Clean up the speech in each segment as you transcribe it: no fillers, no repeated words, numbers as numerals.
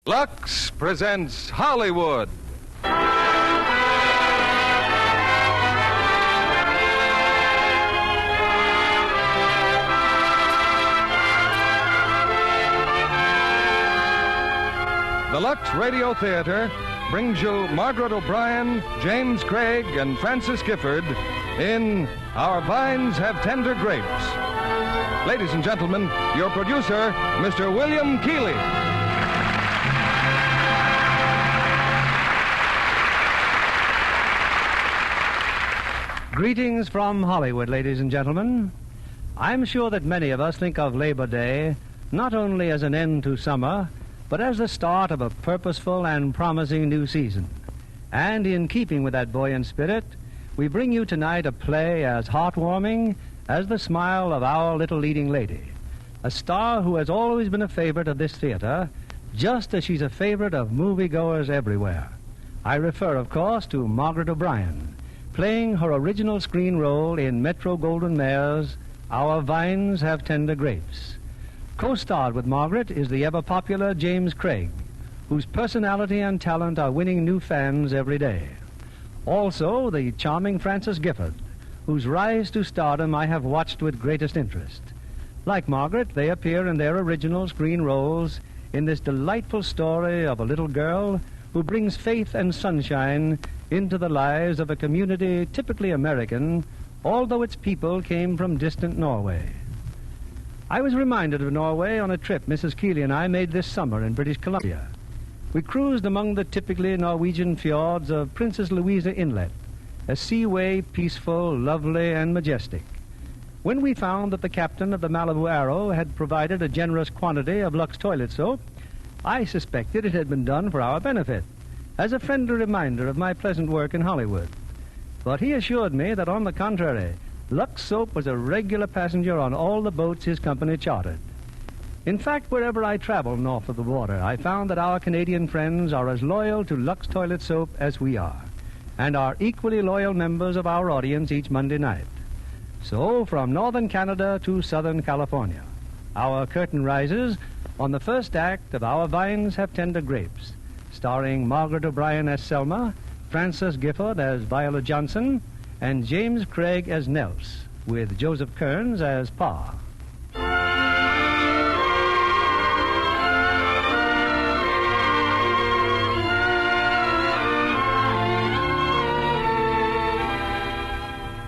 Lux presents Hollywood. The Lux Radio Theater brings you Margaret O'Brien, James Craig, and Francis Gifford in Our Vines Have Tender Grapes. Ladies and gentlemen, your producer, Mr. William Keighley. Greetings from Hollywood, ladies and gentlemen. I'm sure that many of us think of Labor Day not only as an end to summer, but as the start of a purposeful and promising new season. And in keeping with that buoyant spirit, we bring you tonight a play as heartwarming as the smile of our little leading lady, a star who has always been a favorite of this theater, just as she's a favorite of moviegoers everywhere. I refer, of course, to Margaret O'Brien, playing her original screen role in Metro-Goldwyn-Mayer's Our Vines Have Tender Grapes. Co-starred with Margaret is the ever-popular James Craig, whose personality and talent are winning new fans every day. Also, the charming Francis Gifford, whose rise to stardom I have watched with greatest interest. Like Margaret, they appear in their original screen roles in this delightful story of a little girl who brings faith and sunshine into the lives of a community typically American, although its people came from distant Norway. I was reminded of Norway on a trip Mrs. Keighley and I made this summer in British Columbia. We cruised among the typically Norwegian fjords of Princess Louisa Inlet, a seaway peaceful, lovely, and majestic. When we found that the captain of the Malibu Arrow had provided a generous quantity of Lux toilet soap, I suspected it had been done for our benefit, as a friendly reminder of my pleasant work in Hollywood. But he assured me that, on the contrary, Lux soap was a regular passenger on all the boats his company chartered. In fact, wherever I traveled north of the water, I found that our Canadian friends are as loyal to Lux toilet soap as we are, and are equally loyal members of our audience each Monday night. So, from northern Canada to southern California, our curtain rises on the first act of Our Vines Have Tender Grapes, starring Margaret O'Brien as Selma, Francis Gifford as Viola Johnson, and James Craig as Nels, with Joseph Kearns as Pa.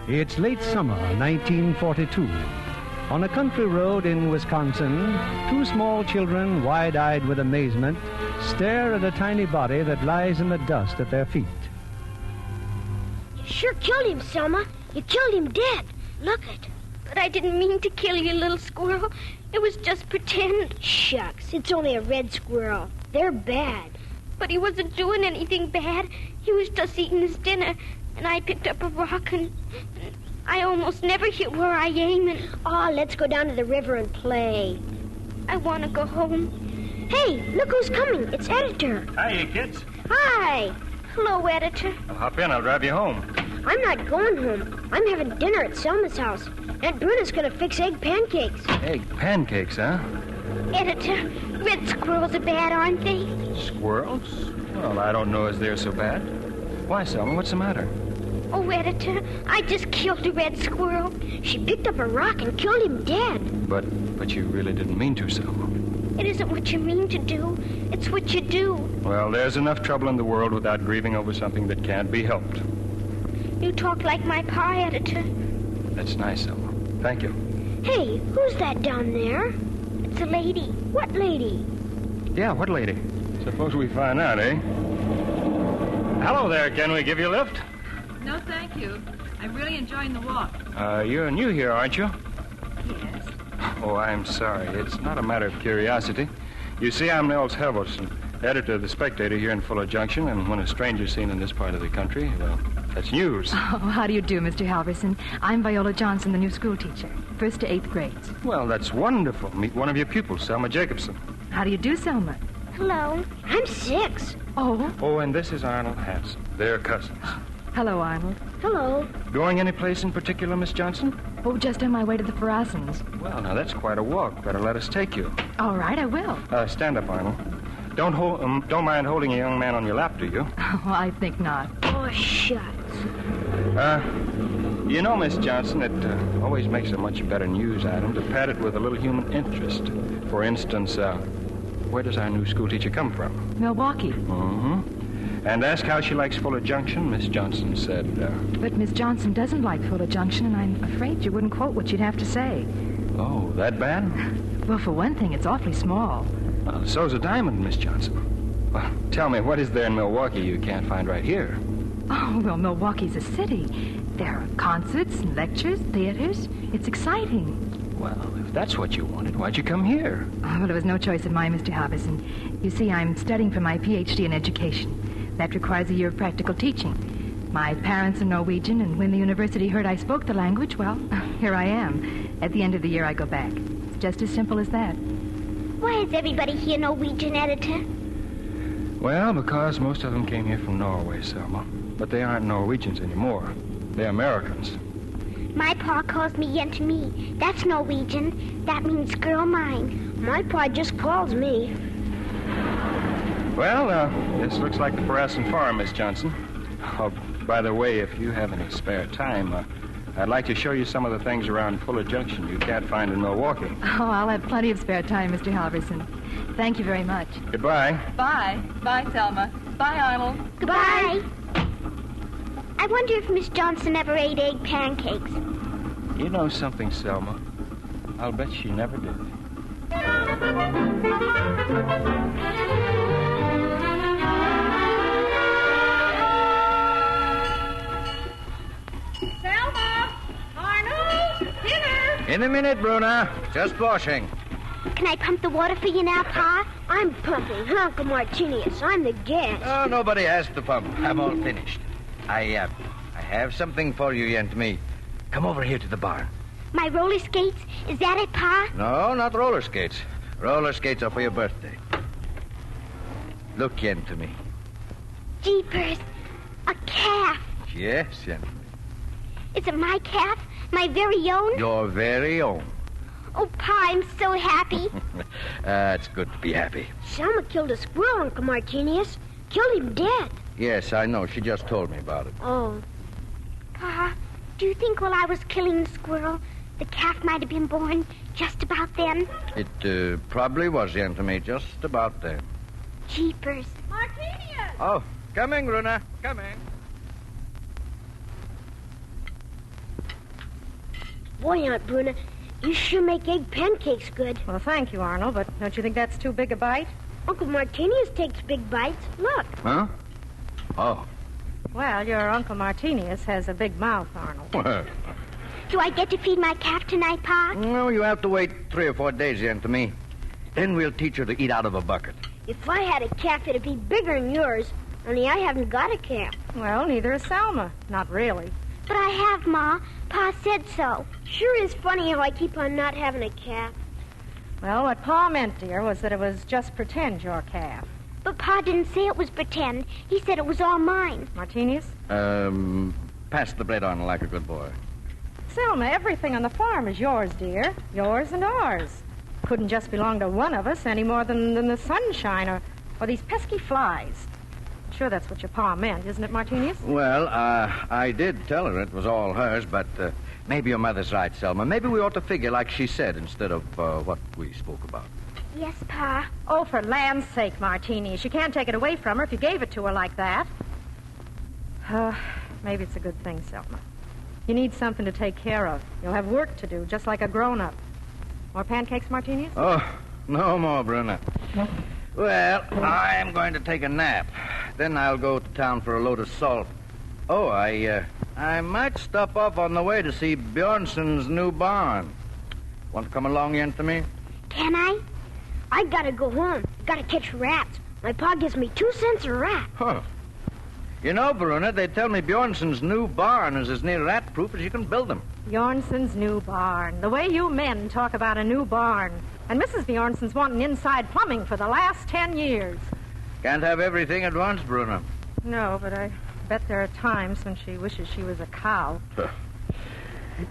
It's late summer, 1942. On a country road in Wisconsin, two small children, wide-eyed with amazement, stare at a tiny body that lies in the dust at their feet. You sure killed him, Selma. You killed him dead. Look it. But I didn't mean to kill you, little squirrel. It was just pretend. Shucks, it's only a red squirrel. They're bad. But he wasn't doing anything bad. He was just eating his dinner, and I picked up a rock, and I almost never hit where I aim, and... Oh, let's go down to the river and play. I want to go home. Hey, look who's coming. It's Editor. Hi, you kids. Hi. Hello, Editor. Well, hop in. I'll drive you home. I'm not going home. I'm having dinner at Selma's house. Aunt Bruna's going to fix egg pancakes. Egg pancakes, huh? Editor, red squirrels are bad, aren't they? Squirrels? Well, I don't know as they're so bad. Why, Selma? What's the matter? Oh, Editor, I just killed a red squirrel. She picked up a rock and killed him dead. But you really didn't mean to, Selma. It isn't what you mean to do. It's what you do. Well, there's enough trouble in the world without grieving over something that can't be helped. You talk like my pa, Editor. That's nice, Selma. Thank you. Hey, who's that down there? It's a lady. What lady? Yeah, what lady? Suppose we find out, eh? Hello there. Can we give you a lift? No, thank you. I'm really enjoying the walk. You're new here, aren't you? Yes. Oh, I'm sorry. It's not a matter of curiosity. You see, I'm Nels Helverson, editor of The Spectator here in Fuller Junction, and when a stranger's seen in this part of the country, well, that's news. Oh, how do you do, Mr. Halverson? I'm Viola Johnson, the new school teacher, 1st to 8th grades. Well, that's wonderful. Meet one of your pupils, Selma Jacobson. How do you do, Selma? Hello. I'm 6. Oh. Oh, and this is Arnold Hanson. They're cousins. Hello, Arnold. Hello. Going any place in particular, Miss Johnson? Oh, just on my way to the Farasans. Well, now, that's quite a walk. Better let us take you. All right, I will. Stand up, Arnold. Don't mind holding a young man on your lap, do you? Oh, I think not. Oh, shucks. You know, Miss Johnson, it always makes a much better news item to pad it with a little human interest. For instance, where does our new school teacher come from? Milwaukee. Mm-hmm. And ask how she likes Fuller Junction, Miss Johnson said. But Miss Johnson doesn't like Fuller Junction, and I'm afraid you wouldn't quote what you'd have to say. Oh, that bad? Well, for one thing, it's awfully small. Well, so's a diamond, Miss Johnson. Well, tell me, what is there in Milwaukee you can't find right here? Oh, well, Milwaukee's a city. There are concerts and lectures, theaters. It's exciting. Well, if that's what you wanted, why'd you come here? Oh, well, it was no choice of mine, Mr. Harbison. You see, I'm studying for my Ph.D. in education. That requires a year of practical teaching. My parents are Norwegian, and when the university heard I spoke the language, well, here I am. At the end of the year, I go back. It's just as simple as that. Why is everybody here Norwegian, Editor? Well, because most of them came here from Norway, Selma. But they aren't Norwegians anymore. They're Americans. My pa calls me Yentemi. That's Norwegian. That means girl mine. My pa just calls me. Well, this looks like the Parasan Farm, Miss Johnson. Oh, by the way, if you have any spare time, I'd like to show you some of the things around Fuller Junction you can't find in Milwaukee. Oh, I'll have plenty of spare time, Mr. Halverson. Thank you very much. Goodbye. Bye. Bye, Selma. Bye, Arnold. Goodbye. I wonder if Miss Johnson ever ate egg pancakes. You know something, Selma? I'll bet she never did. Selma! Arnold! Dinner! In a minute, Bruna. Just washing. Can I pump the water for you now, Pa? I'm pumping, Uncle Martinius. I'm the guest. Oh, nobody has to pump. I'm all finished. I have something for you, Yentemi. Come over here to the barn. My roller skates? Is that it, Pa? No, not roller skates. Roller skates are for your birthday. Look, Yentemi. Jeepers. A calf. Yes, Yentemi. Is it my calf? My very own? Your very own. Oh, Pa, I'm so happy. It's good to be happy. Selma killed a squirrel, Uncle Martinius. Killed him dead. Yes, I know. She just told me about it. Oh. Pa, do you think while I was killing the squirrel, the calf might have been born just about then? It probably was, Yentemi, just about then. Jeepers. Martinius! Oh, coming, Bruna. Coming. Boy, Aunt Bruna, you sure make egg pancakes good. Well, thank you, Arnold, but don't you think that's too big a bite? Uncle Martinius takes big bites. Look. Huh? Oh. Well, your Uncle Martinius has a big mouth, Arnold. Well, Do I get to feed my calf tonight, Pa? no, you have to wait 3 or 4 days, Yentemi. Then we'll teach her to eat out of a bucket. If I had a calf, it'd be bigger than yours. Only I haven't got a calf. Well, neither is Selma. Not really. But I have, Ma. Pa said so. Sure is funny how I keep on not having a calf. Well, what Pa meant, dear, was that it was just pretend your calf. But Pa didn't say it was pretend. He said it was all mine. Martinius? Pass the bread on like a good boy. Selma, everything on the farm is yours, dear. Yours and ours. Couldn't just belong to one of us any more than the sunshine or these pesky flies. Sure, that's what your Pa meant, isn't it, Martinius? Well, I did tell her it was all hers, but maybe your mother's right, Selma. Maybe we ought to figure like she said instead of what we spoke about. Yes, Pa. Oh, for land's sake, Martinius. You can't take it away from her if you gave it to her like that. Maybe it's a good thing, Selma. You need something to take care of. You'll have work to do, just like a grown-up. More pancakes, Martinius? Oh, no more, Bruna. Well, I'm going to take a nap. Then I'll go to town for a load of salt. Oh, I might stop off on the way to see Bjornson's new barn. Want to come along, Yentemi? Can I? I gotta go home. Gotta catch rats. My pa gives me 2 cents a rat. Huh. You know, Bruna, they tell me Bjornson's new barn is as near rat-proof as you can build them. Bjornson's new barn. The way you men talk about a new barn. And Mrs. Bjornson's wanting inside plumbing for the last 10 years. Can't have everything at once, Bruna. No, but I bet there are times when she wishes she was a cow.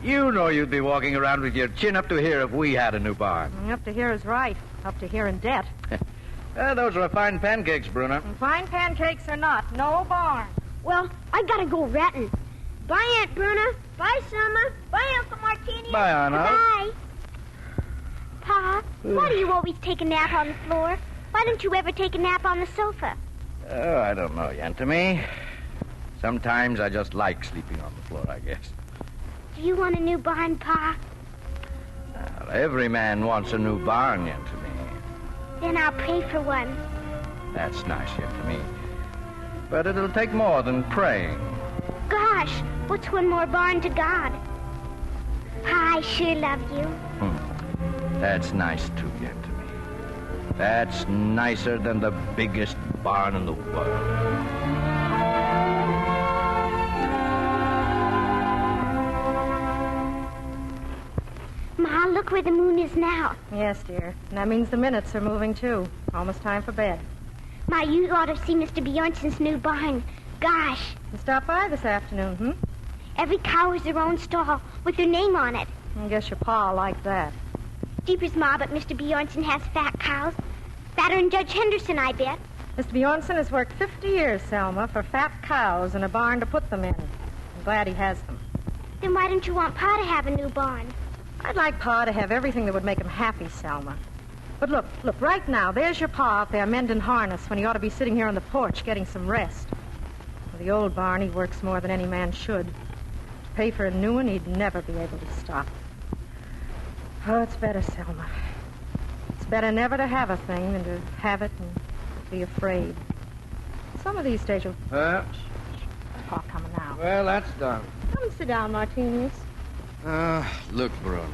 You know you'd be walking around with your chin up to here if we had a new barn. Up to here is right. Up to here in debt. Those are fine pancakes, Bruna. And fine pancakes or not, no barn. Well, I gotta go ratting. Bye, Aunt Bruna. Bye, Selma. Bye, Uncle Martini. Bye, Arnold. Bye. Pa, why do you always take a nap on the floor? Why don't you ever take a nap on the sofa? Oh, I don't know, Yantamy. Sometimes I just like sleeping on the floor, I guess. Do you want a new barn, Pa? Well, every man wants a new barn, Yantamy. Then I'll pray for one. That's nice, Yantamy. But it'll take more than praying. Gosh, what's one more barn to God? Pa, I sure love you. That's nice, too, Yantamy. That's nicer than the biggest barn in the world. Ma, look where the moon is now. Yes, dear. And that means the minutes are moving, too. Almost time for bed. Ma, you ought to see Mr. Bjornson's new barn. Gosh, You stop by this afternoon, every cow has their own stall with their name on it. I guess your pa liked that. Jeepers, Ma, but Mr. Bjornson has fat cows. Fatter than Judge Henderson, I bet. Mr. Bjornson has worked 50 years, Selma, for fat cows and a barn to put them in. I'm glad he has them. Then why don't you want Pa to have a new barn? I'd like Pa to have everything that would make him happy, Selma. But look, right now, there's your Pa out there mending harness when he ought to be sitting here on the porch getting some rest. For the old barn, he works more than any man should. To pay for a new one, he'd never be able to stop. Oh, it's better, Selma. It's better never to have a thing than to have it and be afraid. Some of these days you'll... Pa coming now. Well, that's done. Come and sit down, Martinez. Look, Bruna.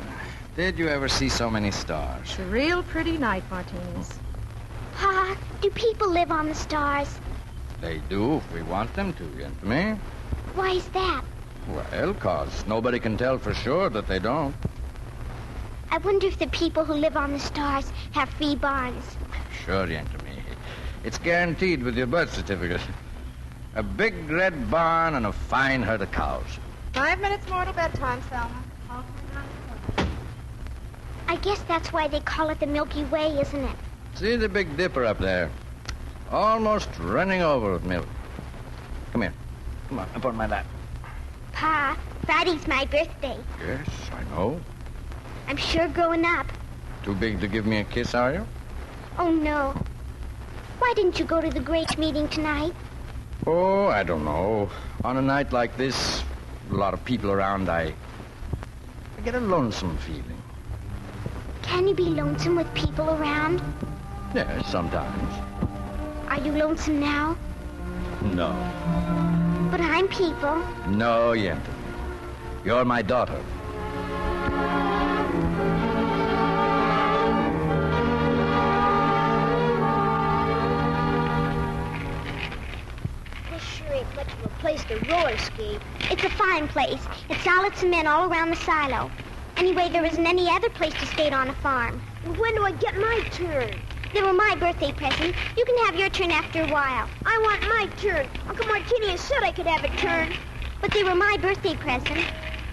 Did you ever see so many stars? It's a real pretty night, Martinez. Pa, do people live on the stars? They do if we want them to, Yantamy. Why is that? Well, 'cause nobody can tell for sure that they don't. I wonder if the people who live on the stars have free barns. Sure, Yantamy. It's guaranteed with your birth certificate. A big red barn and a fine herd of cows. 5 minutes more till bedtime, Selma. I guess that's why they call it the Milky Way, isn't it? See the Big Dipper up there? Almost running over with milk. Come here. Come on, up on my lap. Pa, Friday's my birthday. Yes, I know. I'm sure growing up. Too big to give me a kiss, are you? Oh, no. Why didn't you go to the great meeting tonight? Oh, I don't know. On a night like this, a lot of people around, I get a lonesome feeling. Can you be lonesome with people around? Yes, sometimes. Are you lonesome now? No. But I'm people. No, Yentamy. You're my daughter. This sure ain't much of a place to roller skate. It's a fine place. It's solid cement all around the silo. Anyway, there isn't any other place to skate on a farm. When do I get my turn? They were my birthday present. You can have your turn after a while. I want my turn. Uncle Martini said I could have a turn. But they were my birthday present.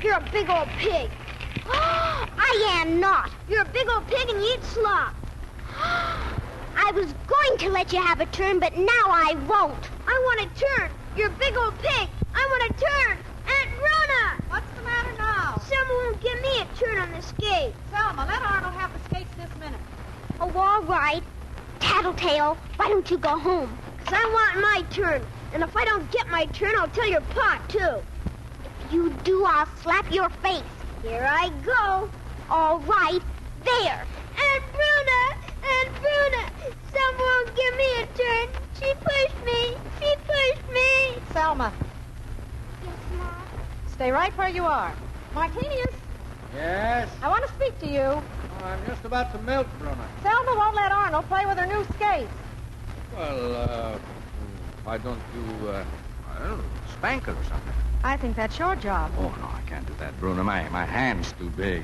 You're a big old pig. I am not. You're a big old pig and you eat slop. I was going to let you have a turn, but now I won't. I want a turn. You're a big old pig. I want a turn. Aunt Rona! What's the matter now? Someone won't give me a turn on the skate. Selma, let Arnold have the skates this minute. Oh, all right. Tattletale, why don't you go home? 'Cause I want my turn. And if I don't get my turn, I'll tell your pa, too. If you do, I'll slap your face. Here I go. All right, there. Aunt Bruna! Aunt Bruna! Someone won't give me a turn. She pushed me. She pushed me. Selma, Yes, Ma. stay right where you are. Martinez, Yes? I want to speak to you. Oh, I'm just about to milk, Bruna. Selma won't let Arnold play with her new skates. Well, why don't you, I don't know, spank her or something? I think that's your job. Oh, no, I can't do that, Bruna. My hand's too big.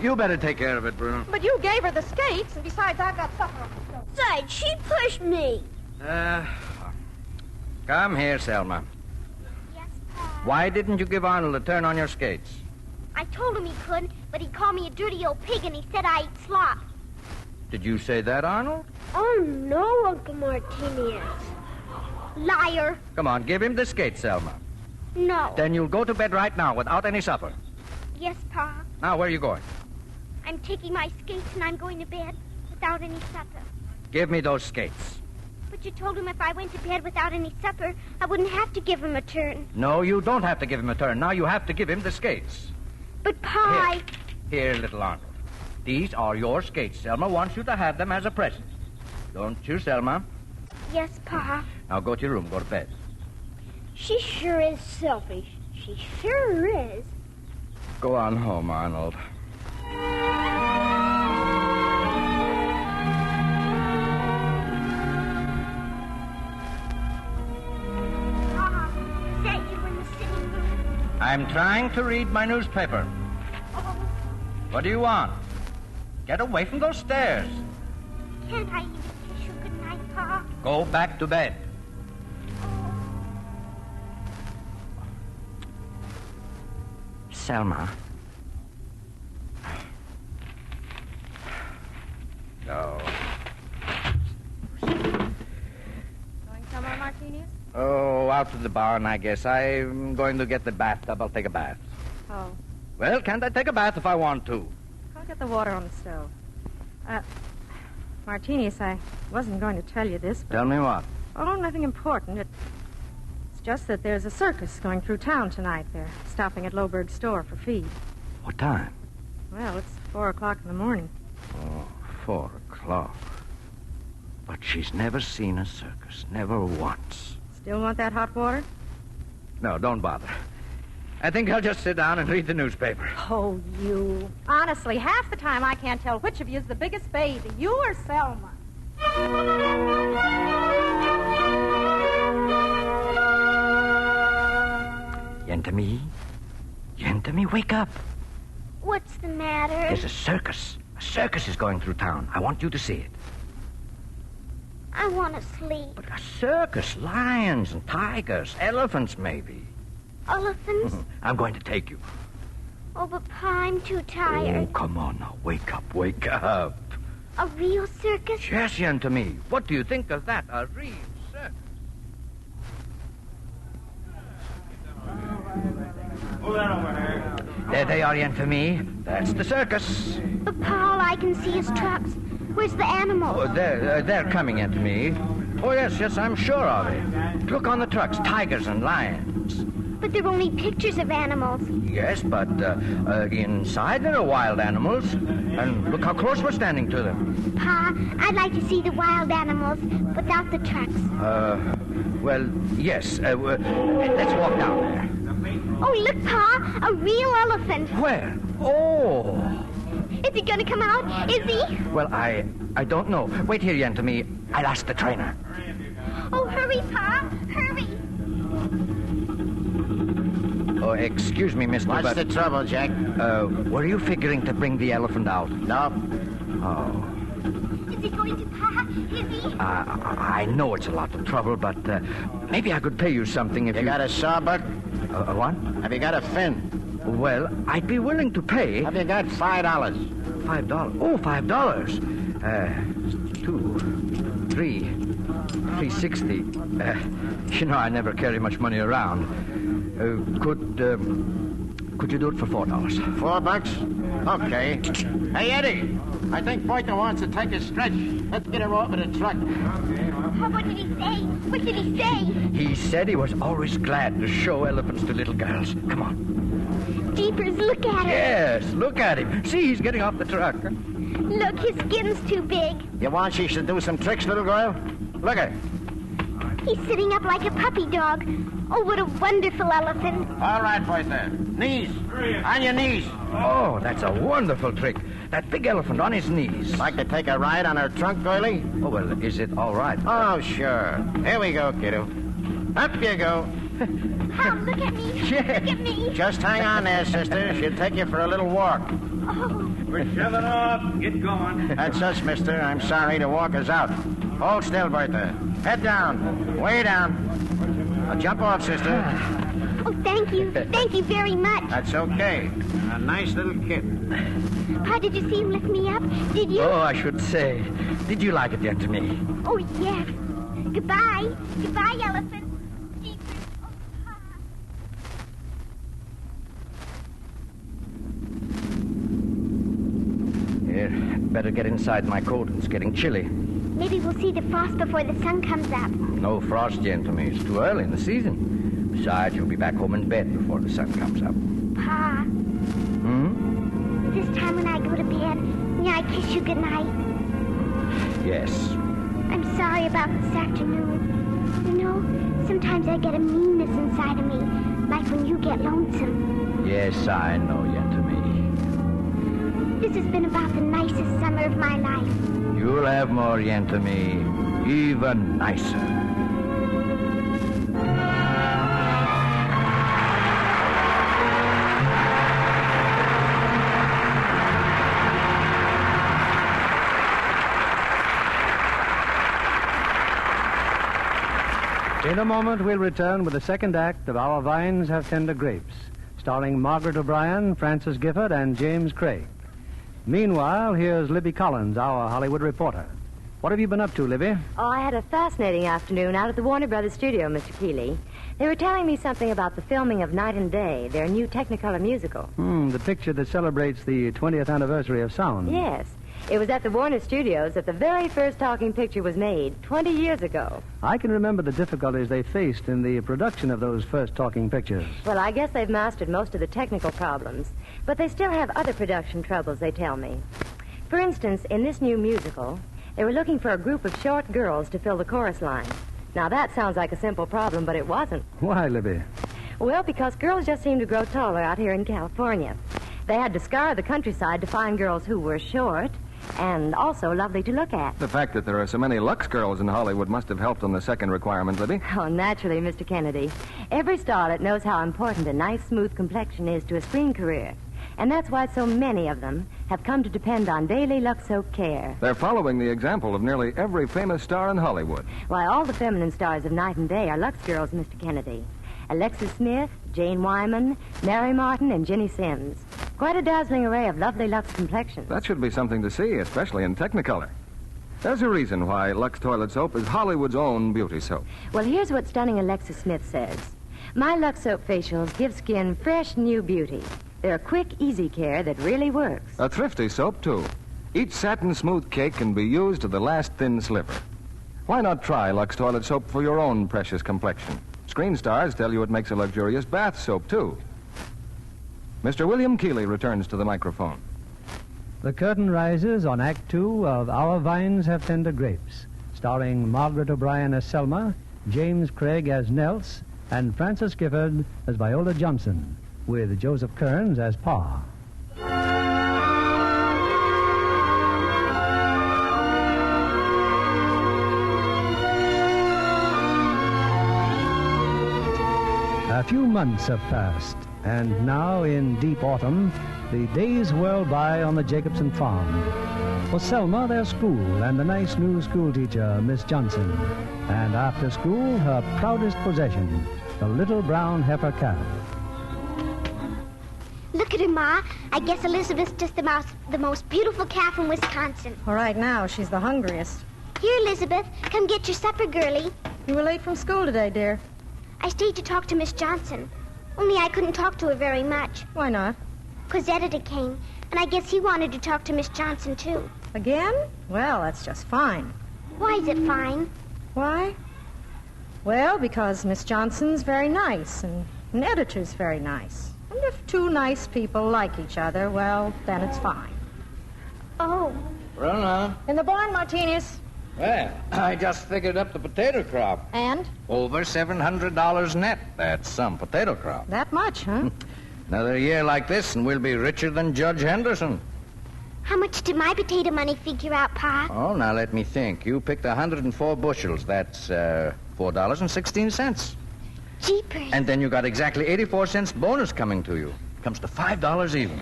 You better take care of it, Bruna. But you gave her the skates, and besides, I've got supper on the stove. Besides, she pushed me. Come here, Selma. Yes, Pa. Why didn't you give Arnold a turn on your skates? I told him he could, but he called me a dirty old pig and he said I eat slop. Did you say that, Arnold? Oh, no, Uncle Martinius. Liar. Come on, give him the skates, Selma. No. Then you'll go to bed right now without any supper. Yes, Pa. Now, where are you going? I'm taking my skates and I'm going to bed without any supper. Give me those skates. But you told him if I went to bed without any supper, I wouldn't have to give him a turn. No, you don't have to give him a turn. Now you have to give him the skates. But, Pa, Here, little Arnold. These are your skates. Selma wants you to have them as a present. Don't you, Selma? Yes, Pa. Now go to your room. Go to bed. She sure is selfish. She sure is. Go on home, Arnold. Pa, is that you in the sitting room? I'm trying to read my newspaper. Oh, What do you want? Get away from those stairs. can't I even kiss you goodnight, Pa? Go back to bed. Selma. No. Going somewhere, Martinius? Oh, out to the barn, I guess. I'm going to get the bathtub. I'll take a bath. Oh. Well, can't I take a bath if I want to? I'll get the water on the stove. Martinius, I wasn't going to tell you this, but... Tell me what? Oh, nothing important. It's just that there's a circus going through town tonight. They're stopping at Lohberg's store for feed. What time? Well, it's 4 o'clock in the morning. Oh, 4 o'clock. But she's never seen a circus. Never once. Still want that hot water? No, don't bother. I think I'll just sit down and read the newspaper. Oh, you. Honestly, half the time I can't tell which of you is the biggest baby, you or Selma. Yentamy, wake up. What's the matter? There's a circus. A circus is going through town. I want you to see it. I want to sleep. But a circus, lions and tigers, elephants maybe. Elephants? I'm going to take you. Oh, but Pa, I'm too Oh, tired. come on now. Wake up, wake up. A real circus? Yes, Yentamy. What do you think of that? A real circus. There they are, Yentamy. That's the circus. But Pa, all I can see is trucks. Where's the animals? Oh, they're coming, Yentamy. Oh, yes, I'm sure of it. Look on the trucks, tigers and lions. But they're only pictures of animals. Yes, but inside there are wild animals. And look how close we're standing to them. Pa, I'd like to see the wild animals without the trucks. Well, yes. Let's walk down there. Oh, look, Pa, a real elephant. Where? Oh. Is he going to come out? Is he? Well, I don't know. Wait here, Yentamy. I'll ask the trainer. Oh, hurry, Pa, hurry. Oh, excuse me, mister, What's the trouble, Jack? Were you figuring to bring the elephant out? No. Oh. Is he going to, Pa? Is he? I know it's a lot of trouble, but maybe I could pay you something if you... You got a sawbuck? What? Have you got a fin? Well, I'd be willing to pay... Have you got $5? $5? Oh, $5. 2, 3, 360. You know, I never carry much money around. Could you do it for $4? $4? Okay. Hey, Eddie, I think Boynton wants to take a stretch. Let's get her over the truck. Oh, what did he say? What did he say? He said he was always glad to show elephants to little girls. Come on. Jeepers, look at him. Yes, look at him. See, he's getting off the truck. Look, his skin's too big. You want she should do some tricks, little girl? Look at her. He's sitting up like a puppy dog. Oh, what a wonderful elephant. All right, Boynton. Knees. On your knees. Oh, that's a wonderful trick. That big elephant on his knees. Like to take a ride on her trunk, girlie? Oh, well, is it all right? Oh, sure. Here we go, kiddo. Up you go. Oh, look at me. Yeah. Look at me. Just hang on there, sister. She'll take you for a little walk. Oh, We're shoving off. Get going. That's us, mister. I'm sorry to walk us out. Hold still, Bertha. Head down. Way down. Now jump off, sister. oh, thank you. Thank you very much. That's okay. A nice little kitten. Pa, did you see him lift me up? Did you? Oh, I should say. Did you like it yet to me? Oh, yes. Goodbye. Goodbye, elephant. Jeepers. Oh, Pa. Here, better get inside my coat. It's getting chilly. Maybe we'll see the frost before the sun comes up. No frost yet to me. It's too early in the season. Besides, you'll be back home in bed before the sun comes up. Pa, this time when I go to bed, may I kiss you goodnight? Yes. I'm sorry about this afternoon. You know, sometimes I get a meanness inside of me, like when you get lonesome. Yes, I know yet to me. This has been about the nicest summer of my life. You'll have more yet to me, even nicer. In a moment, we'll return with the second act of Our Vines Have Tender Grapes, starring Margaret O'Brien, Francis Gifford, and James Craig. Meanwhile, here's Libby Collins, our Hollywood reporter. What have you been up to, Libby? Oh, I had a fascinating afternoon out at the Warner Brothers studio, Mr. Keeley. They were telling me something about the filming of Night and Day, their new Technicolor musical. The picture that celebrates the 20th anniversary of sound. Yes. It was at the Warner Studios that the very first talking picture was made 20 years ago. I can remember the difficulties they faced in the production of those first talking pictures. Well, I guess they've mastered most of the technical problems, but they still have other production troubles, they tell me. For instance, in this new musical, they were looking for a group of short girls to fill the chorus line. Now, that sounds like a simple problem, but it wasn't. Why, Libby? Well, because girls just seem to grow taller out here in California. They had to scour the countryside to find girls who were short and also lovely to look at. The fact that there are so many Lux girls in Hollywood must have helped on the second requirement, Libby. Oh, naturally, Mr. Kennedy. Every starlet knows how important a nice, smooth complexion is to a screen career. And that's why so many of them have come to depend on daily Lux Soap care. They're following the example of nearly every famous star in Hollywood. Why, all the feminine stars of Night and Day are Lux girls, Mr. Kennedy. Alexis Smith, Jane Wyman, Mary Martin, and Ginny Sims. Quite a dazzling array of lovely Lux complexions. That should be something to see, especially in Technicolor. There's a reason why Lux Toilet Soap is Hollywood's own beauty soap. Well, here's what stunning Alexis Smith says. My Lux Soap facials give skin fresh, new beauty. They're a quick, easy care that really works. A thrifty soap, too. Each satin smooth cake can be used to the last thin sliver. Why not try Lux Toilet Soap for your own precious complexion? Screen stars tell you it makes a luxurious bath soap, too. Mr. William Keeley returns to the microphone. The curtain rises on Act 2 of Our Vines Have Tender Grapes, starring Margaret O'Brien as Selma, James Craig as Nels, and Francis Gifford as Viola Johnson, with Joseph Kearns as Pa. A few months have passed, and now in deep autumn, the days whirl by on the Jacobson farm. For Selma, there's school and the nice new school teacher, Miss Johnson. And after school, her proudest possession, the little brown heifer calf. Look at her, Ma. I guess Elizabeth's just the most beautiful calf in Wisconsin. All right, now she's the hungriest. Here, Elizabeth, come get your supper, girlie. You were late from school today, dear. I stayed to talk to Miss Johnson. Only I couldn't talk to her very much. Why not? 'Cause Editor came, and I guess he wanted to talk to Miss Johnson, too. Again? Well, that's just fine. Why is it fine? Why? Well, because Miss Johnson's very nice, and an editor's very nice. And if two nice people like each other, well, then it's fine. Oh. Rona. In the barn, Martinez. Well, I just figured up the potato crop. And? Over $700 net. That's some potato crop. That much, huh? Another year like this, and we'll be richer than Judge Henderson. How much did my potato money figure out, Pa? Oh, now let me think. You picked 104 bushels. That's $4.16. Jeepers. And then you got exactly 84 cents bonus coming to you. Comes to $5 even.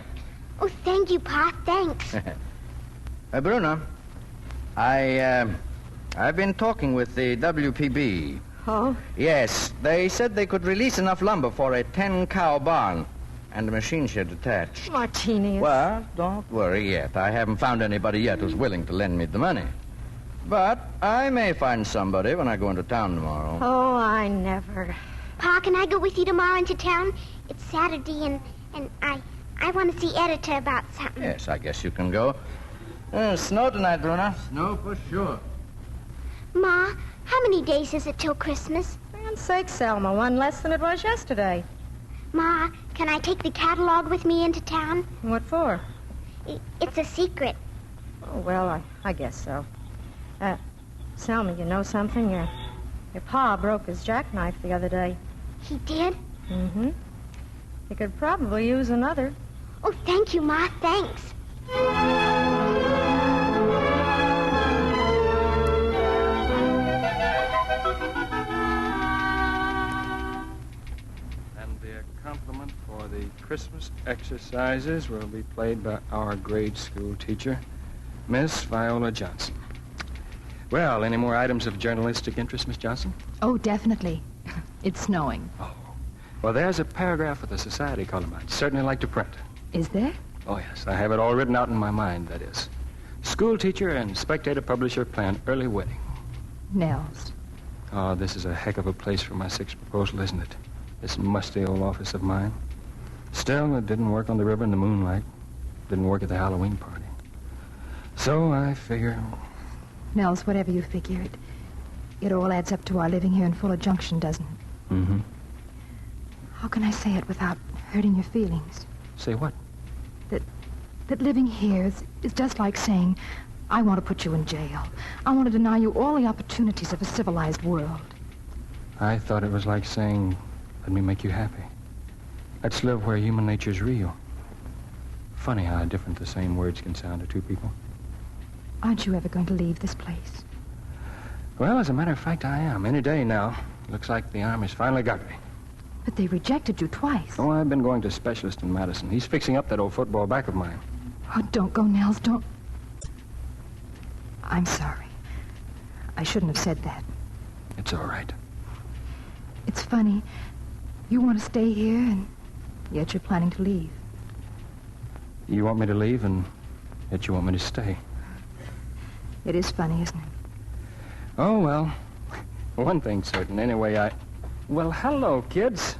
Oh, thank you, Pa. Thanks. Bruna, I've been talking with the WPB. Oh? Yes, they said they could release enough lumber for a 10-cow barn. and a machine shed attached. Martini is... Well, don't worry yet. I haven't found anybody yet who's willing to lend me the money. But I may find somebody when I go into town tomorrow. Oh, I never. Pa, can I go with you tomorrow into town? It's Saturday, and I want to see Editor about something. Yes, I guess you can go. Snow tonight, Bruna. Snow for sure. Ma, how many days is it till Christmas? For God's sake, Selma, one less than it was yesterday. Ma, can I take the catalog with me into town? What for? It's a secret. Oh, well, I guess so. Selma, you know something? Your pa broke his jackknife the other day. He did? Mm-hmm. He could probably use another. Oh, thank you, Ma. Thanks. And the accompaniment for the Christmas exercises will be played by our grade school teacher, Miss Viola Johnson. Well, any more items of journalistic interest, Miss Johnson? Oh, definitely. It's snowing. Oh. Well, there's a paragraph of the Society column I'd certainly like to print. Is there? Oh, yes. I have it all written out in my mind, that is. School teacher and Spectator publisher plan early wedding. Nels. Oh, this is a heck of a place for my sixth proposal, isn't it? This musty old office of mine. Still, it didn't work on the river in the moonlight. Didn't work at the Halloween party. So I figure... Nels, whatever you figure, it all adds up to our living here in Fuller Junction, doesn't it? Mm-hmm. How can I say it without hurting your feelings? Say what? That living here is just like saying, I want to put you in jail. I want to deny you all the opportunities of a civilized world. I thought it was like saying, let me make you happy. Let's live where human nature's real. Funny how different the same words can sound to two people. Aren't you ever going to leave this place? Well, as a matter of fact, I am. Any day now. Looks like the Army's finally got me. But they rejected you twice. Oh, I've been going to a specialist in Madison. He's fixing up that old football back of mine. Oh, don't go, Nels, don't. I'm sorry. I shouldn't have said that. It's all right. It's funny. You want to stay here, and yet you're planning to leave. You want me to leave, and yet you want me to stay. It is funny, isn't it? Oh, well, one thing's certain. Anyway, Well, hello, kids.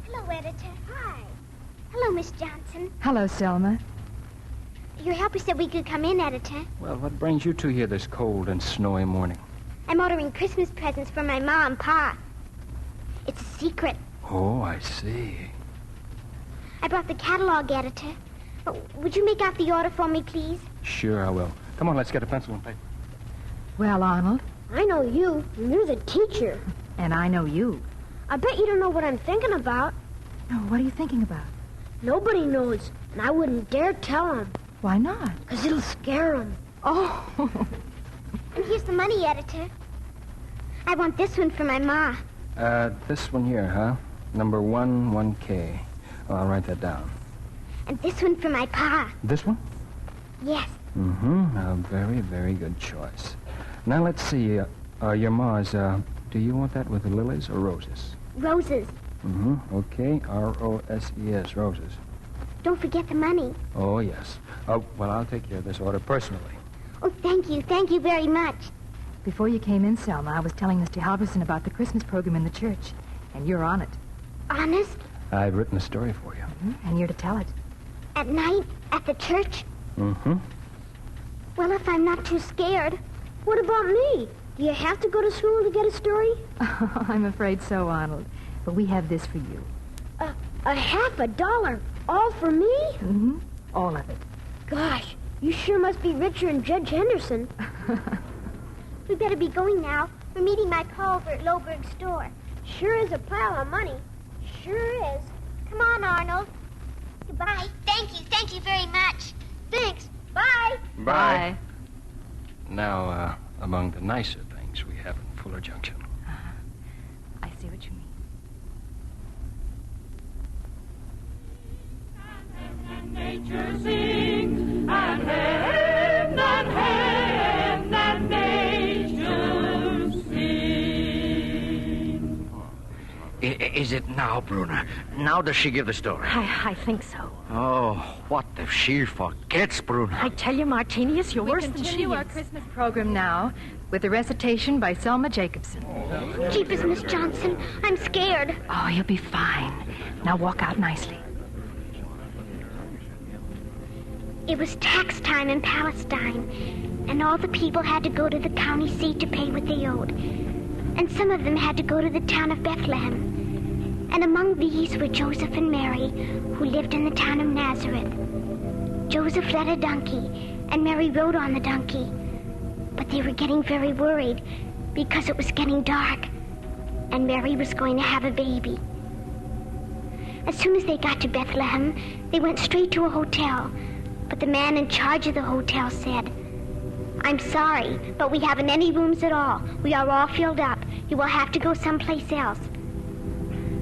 Hello, Editor. Hi. Hello, Miss Johnson. Hello, Selma. Your helper said we could come in, Editor. Well, what brings you two here this cold and snowy morning? I'm ordering Christmas presents for my Ma and Pa. It's a secret. Oh, I see. I brought the catalog, Editor. Oh, would you make out the order for me, please? Sure, I will. Come on, let's get a pencil and paper. Well, Arnold. I know you. You're the teacher. And I know you. I bet you don't know what I'm thinking about. Oh, what are you thinking about? Nobody knows, and I wouldn't dare tell them. Why not? Because it'll scare them. Oh. And here's the money, Editor. I want this one for my Ma. This one here, huh? Number 1K. Oh, I'll write that down. And this one for my Pa. This one? Yes. Mm-hmm. A very, very good choice. Now, let's see. Your Ma's, do you want that with the lilies or roses? Roses. Mm-hmm. Okay. R-O-S-E-S, roses. Don't forget the money. Oh, yes. Oh, well, I'll take care of this order personally. Oh, thank you. Thank you very much. Before you came in, Selma, I was telling Mr. Halverson about the Christmas program in the church, and you're on it. Honest? I've written a story for you. Mm-hmm. And you're to tell it. At night? At the church? Mm-hmm. Well, if I'm not too scared. What about me? Do you have to go to school to get a story? I'm afraid so, Arnold. But we have this for you. $50? All for me? Mm-hmm. All of it. Gosh, you sure must be richer than Judge Henderson. We better be going now. We're meeting my Pa over at Loberg's store. Sure is a pile of money. Sure is. Come on, Arnold. Goodbye. Thank you very much. Thanks. Bye. Bye. Now, among the nicer things we have in Fuller Junction. I see what you mean. Nature sings, and hand and nature sings. Is it now, Bruna? Now does she give the story? I think so. Oh, what if she forgets, Bruna? I tell you, Martinius, you're We worse than she continue our is. Christmas program now with a recitation by Selma Jacobson. Jeepers, Miss Johnson, I'm scared. Oh, you'll be fine. Now walk out nicely. It was tax time in Palestine, and all the people had to go to the county seat to pay what they owed. And some of them had to go to the town of Bethlehem. And among these were Joseph and Mary, who lived in the town of Nazareth. Joseph led a donkey, and Mary rode on the donkey. But they were getting very worried because it was getting dark, and Mary was going to have a baby. As soon as they got to Bethlehem, they went straight to a hotel. But the man in charge of the hotel said, "I'm sorry, but we haven't any rooms at all. We are all filled up. You will have to go someplace else."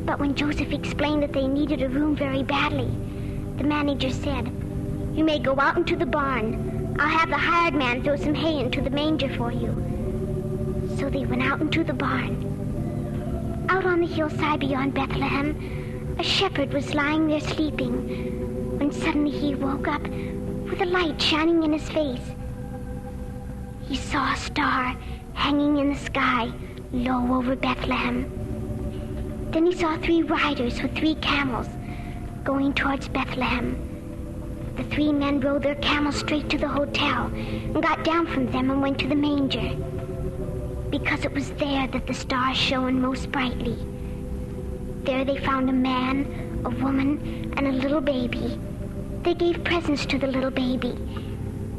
But when Joseph explained that they needed a room very badly, the manager said, "You may go out into the barn. I'll have the hired man throw some hay into the manger for you." So they went out into the barn. Out on the hillside beyond Bethlehem, a shepherd was lying there sleeping when suddenly he woke up with a light shining in his face. He saw a star hanging in the sky low over Bethlehem. Then he saw 3 riders with 3 camels going towards Bethlehem. The 3 men rode their camels straight to the hotel and got down from them and went to the manger, because it was there that the star shone most brightly. There they found a man, a woman, and a little baby. They gave presents to the little baby,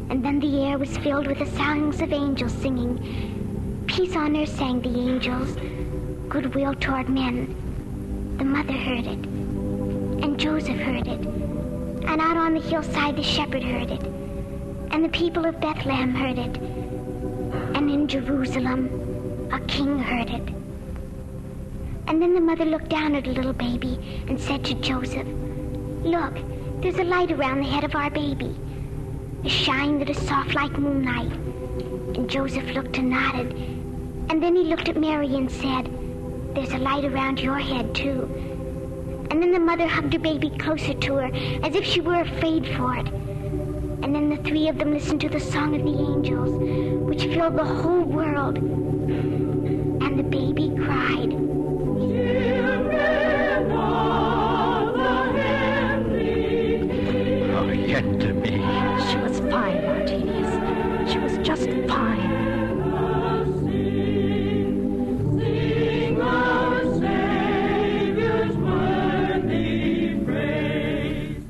and then the air was filled with the sounds of angels singing. "Peace on earth," sang the angels, "goodwill toward men." The mother heard it, and Joseph heard it, and out on the hillside the shepherd heard it, and the people of Bethlehem heard it, and in Jerusalem a king heard it. And then the mother looked down at her little baby and said to Joseph, "Look, there's a light around the head of our baby, a shine that is soft like moonlight." And Joseph looked and nodded, and then he looked at Mary and said, "There's a light around your head, too." And then the mother hugged her baby closer to her, as if she were afraid for it. And then the 3 of them listened to the song of the angels, which filled the whole world. And the baby cried. Oh, yet to me. She was fine, Martinius. She was just fine. Sing our Savior's worthy praise.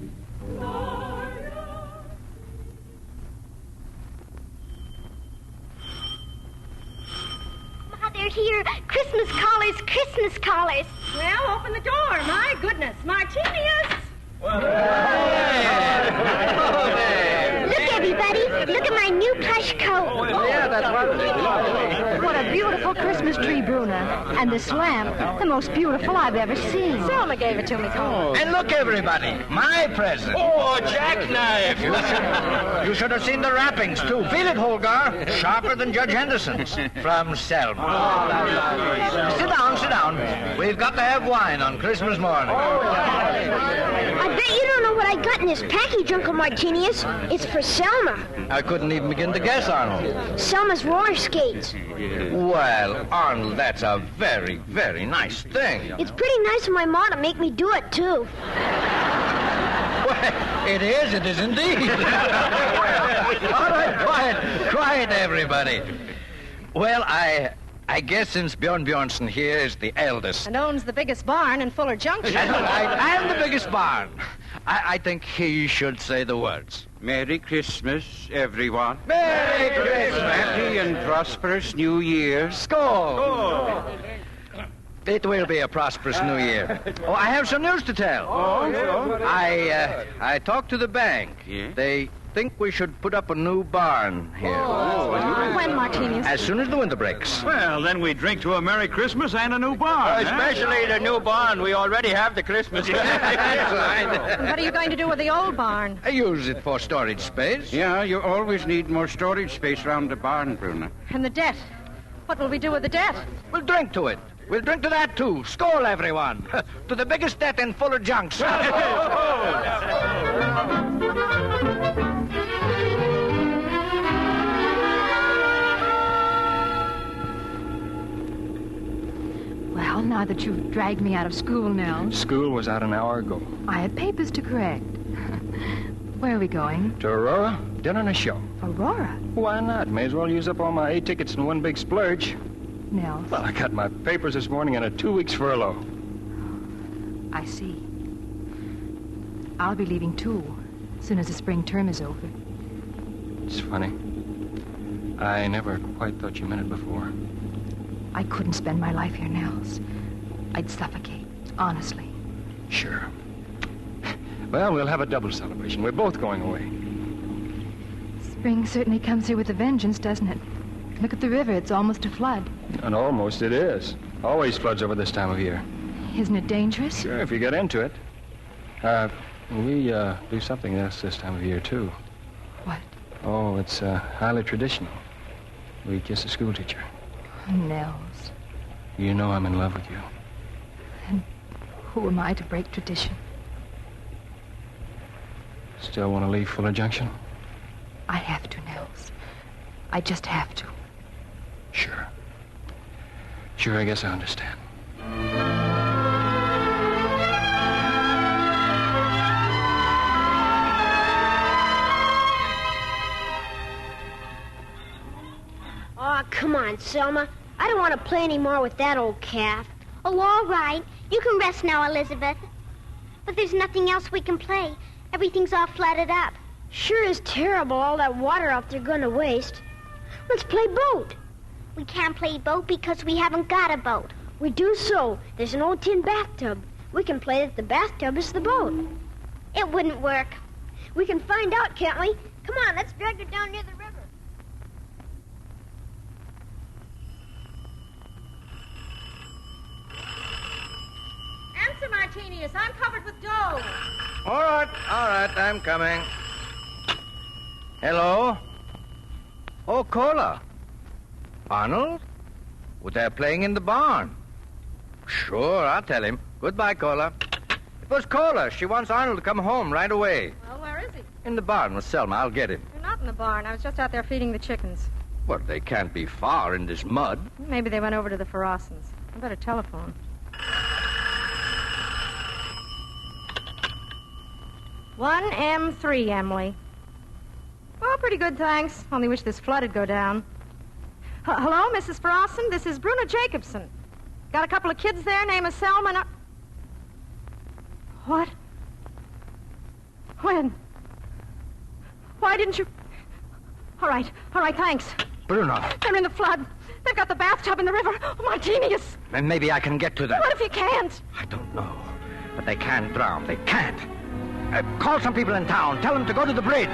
Mother, here, Christmas callers, Christmas callers. Well, open the door. My goodness, Martinius! Look, everybody, look at my new plush coat. Yeah, that's What a beautiful Christmas tree, Bruna. And this lamp, the most beautiful I've ever seen. Selma gave it to me, Cole. And look, everybody, my present. Oh, jackknife! You should have seen the wrappings, too. Feel it, Holgar. Sharper than Judge Henderson's. From Selma. Sit down, sit down. We've got to have wine on Christmas morning. I bet you don't know what I got in this package, Uncle Martinius. It's for Selma. I couldn't even begin to guess, Arnold. Selma's roller skates. Well, Arnold, that's a very, very nice thing. It's pretty nice of my ma to make me do it, too. Well, it is indeed. All right, quiet, everybody. Well, I guess since Bjorn Bjornson here is the eldest. And owns the biggest barn in Fuller Junction. And the biggest barn. I think he should say the words. Merry Christmas, everyone. Merry Christmas. Happy and prosperous New Year. Skål. It will be a prosperous New Year. Oh, I have some news to tell. I talked to the bank. Yeah? They think we should put up a new barn here. When, Martinius? As soon as the winter breaks. Well, then we drink to a Merry Christmas and a new barn. Especially the new barn. We already have the Christmas. What are you going to do with the old barn? I use it for storage space. Yeah, you always need more storage space around the barn, Bruna. And the debt? What will we do with the debt? We'll drink to it. We'll drink to that, too. Skål, everyone. To the biggest debt in Fuller Junction. Well, now that you've dragged me out of school, Nels, School was out an hour ago. I had papers to correct. Where are we going? To Aurora, dinner and a show. Aurora? Why not? May as well use up all my 8 tickets in one big splurge. Nels, Well, I got my papers this morning and a 2 weeks furlough. I see. I'll be leaving, too, as soon as the spring term is over. It's funny. I never quite thought you meant it before. I couldn't spend my life here, Nels. I'd suffocate, honestly. Sure. Well, we'll have a double celebration. We're both going away. Spring certainly comes here with a vengeance, doesn't it? Look at the river. It's almost a flood. And almost it is. Always floods over this time of year. Isn't it dangerous? Sure, if you get into it. We do something else this time of year, too. What? Oh, it's highly traditional. We kiss a school teacher. Nels, You know I'm in love with you. who am I to break tradition? Still want to leave Fuller Junction? I have to, Nels. I just have to. Sure. Sure, I guess I understand. Oh, come on, Selma. I don't want to play any more with that old calf. Oh, all right. You can rest now, Elizabeth. But there's nothing else we can play. Everything's all flooded up. Sure is terrible, all that water out there going to waste. Let's play boat. We can't play boat because we haven't got a boat. We do so. There's an old tin bathtub. We can play that the bathtub is the boat. It wouldn't work. We can find out, can't we? Come on, let's drag her down near the river. Answer, Martinius. I'm covered with dough. All right, I'm coming. Hello? Oh, Cola. Arnold? Well, they're playing in the barn. Sure, I'll tell him. Goodbye, Cola. It was Cola. She wants Arnold to come home right away. Well, where is he? In the barn with Selma. I'll get him. You're not in the barn. I was just out there feeding the chickens. Well, they can't be far in this mud. Maybe they went over to the Ferrasons. I better telephone. 1M3, Emily. Oh, pretty good, thanks. Only wish this flood'd go down. Hello, Mrs. Ferrason? This is Bruna Jacobson. Got a couple of kids there, name is Selma and... What? When? Why didn't you... All right, thanks. Bruna. They're in the flood. They've got the bathtub in the river. Oh, Martinius. Then maybe I can get to them. What if you can't? I don't know. But they can't drown. They can't. Call some people in town. Tell them to go to the bridge.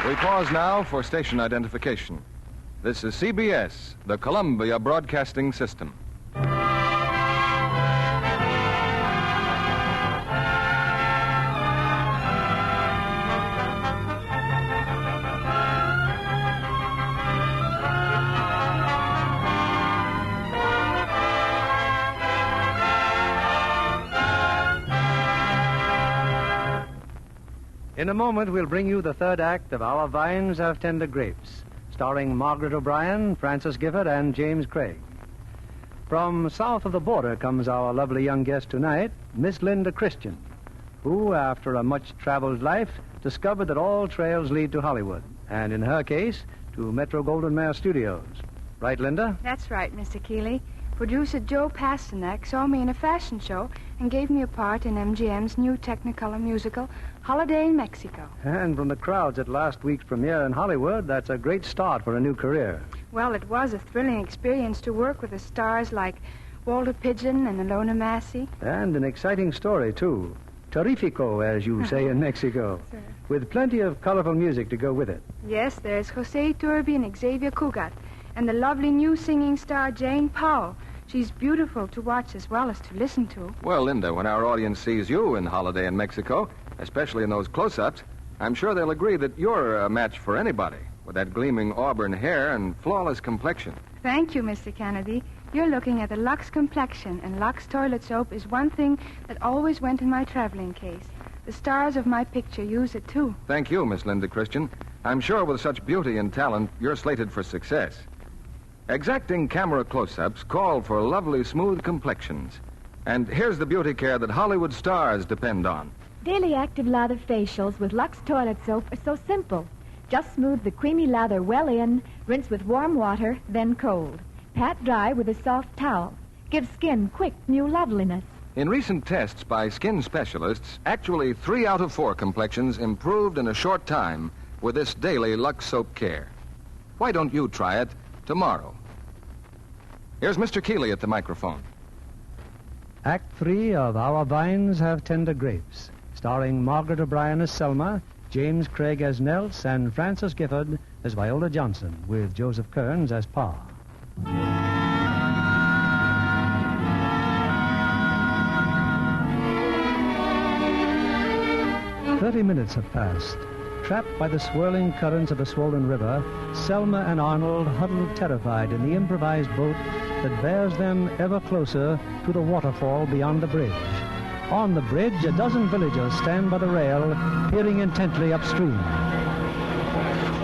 We pause now for station identification. This is CBS, the Columbia Broadcasting System. In a moment, we'll bring you the third act of Our Vines Have Tender Grapes, starring Margaret O'Brien, Francis Gifford, and James Craig. From south of the border comes our lovely young guest tonight, Miss Linda Christian, who, after a much-traveled life, discovered that all trails lead to Hollywood, and in her case, to Metro-Goldwyn-Mayer Studios. Right, Linda? That's right, Mr. Keeley. Producer Joe Pasternak saw me in a fashion show and gave me a part in MGM's new Technicolor musical, Holiday in Mexico. And from the crowds at last week's premiere in Hollywood, that's a great start for a new career. Well, it was a thrilling experience to work with the stars like Walter Pidgeon and Ilona Massey. And an exciting story, too. Terrifico, as you say in Mexico. Sir. With plenty of colorful music to go with it. Yes, there's Jose Iturbi and Xavier Cugat, and the lovely new singing star Jane Powell, She's beautiful to watch as well as to listen to. Well, Linda, when our audience sees you in Holiday in Mexico, especially in those close-ups, I'm sure they'll agree that you're a match for anybody with that gleaming auburn hair and flawless complexion. Thank you, Mr. Kennedy. You're looking at the Lux complexion, and Lux toilet soap is one thing that always went in my traveling case. The stars of my picture use it, too. Thank you, Miss Linda Christian. I'm sure with such beauty and talent, you're slated for success. Exacting camera close-ups call for lovely, smooth complexions. And here's the beauty care that Hollywood stars depend on. Daily active lather facials with Lux toilet soap are so simple. Just smooth the creamy lather well in, rinse with warm water, then cold. Pat dry with a soft towel. Give skin quick, new loveliness. In recent tests by skin specialists, actually 3 out of 4 complexions improved in a short time with this daily Lux soap care. Why don't you try it tomorrow? Here's Mr. Keeley at the microphone. Act 3 of Our Vines Have Tender Grapes, starring Margaret O'Brien as Selma, James Craig as Nels, and Frances Gifford as Viola Johnson, with Joseph Kearns as Pa. 30 minutes have passed. Trapped by the swirling currents of a swollen river, Selma and Arnold huddled terrified in the improvised boat that bears them ever closer to the waterfall beyond the bridge. On the bridge, a dozen villagers stand by the rail, peering intently upstream.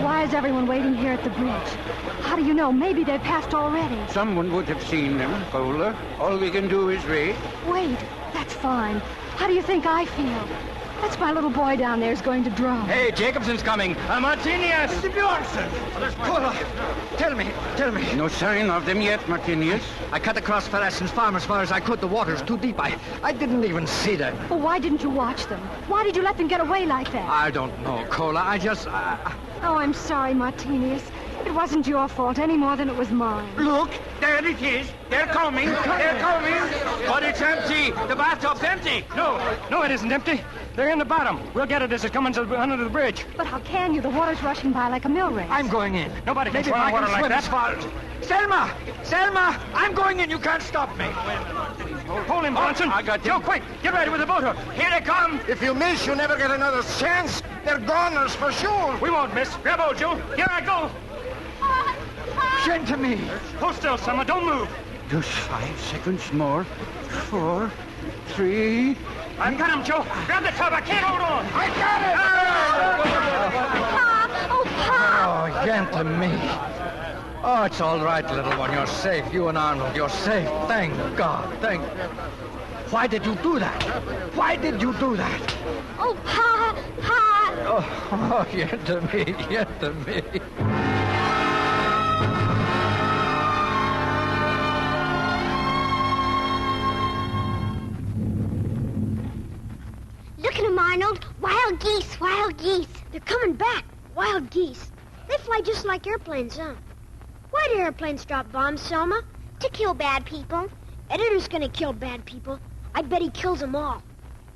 Why is everyone waiting here at the bridge? How do you know? Maybe they've passed already. Someone would have seen them, Cola. All we can do is wait. Wait, that's fine. How do you think I feel? That's my little boy down there is going to drown. Hey, Jacobson's coming. Martinius! Mr. Bjornson! Cola, tell me. No sign of them yet, Martinius. I cut across Ferrason's farm as far as I could. The water's too deep. I didn't even see them. Well, why didn't you watch them? Why did you let them get away like that? I don't know, Cola. Oh, I'm sorry, Martinius. It wasn't your fault any more than it was mine. Look, there it is. They're coming. They're coming. But it's empty. The bathtub's empty. No, it isn't empty. They're in the bottom. We'll get it as it comes under the bridge. But how can you? The water's rushing by like a mill race. I'm going in. Nobody can swim in water like that. Selma! I'm going in. You can't stop me. Hold him, Bronson. I got Joe, quick. Get ready with the boat hook. Here they come. If you miss, you never get another chance. They're goners for sure. We won't miss. Grab hold, Joe. Here I go. Send to me. Hold still, Selma. Don't move. Just 5 seconds more. 4, 3... I've got him, Joe. Grab the tub. I can't hold on. I got it! Pa! Oh, Pa! Oh, Yenta me. Oh, it's all right, little one. You're safe. You and Arnold, you're safe. Thank God. Why did you do that? Why did you do that? Oh, Pa! Pa! Oh, Yenta me. Look at them, Arnold. Wild geese. They're coming back. Wild geese. They fly just like airplanes, huh? Why do airplanes drop bombs, Selma? To kill bad people. Editor's gonna kill bad people. I bet he kills them all.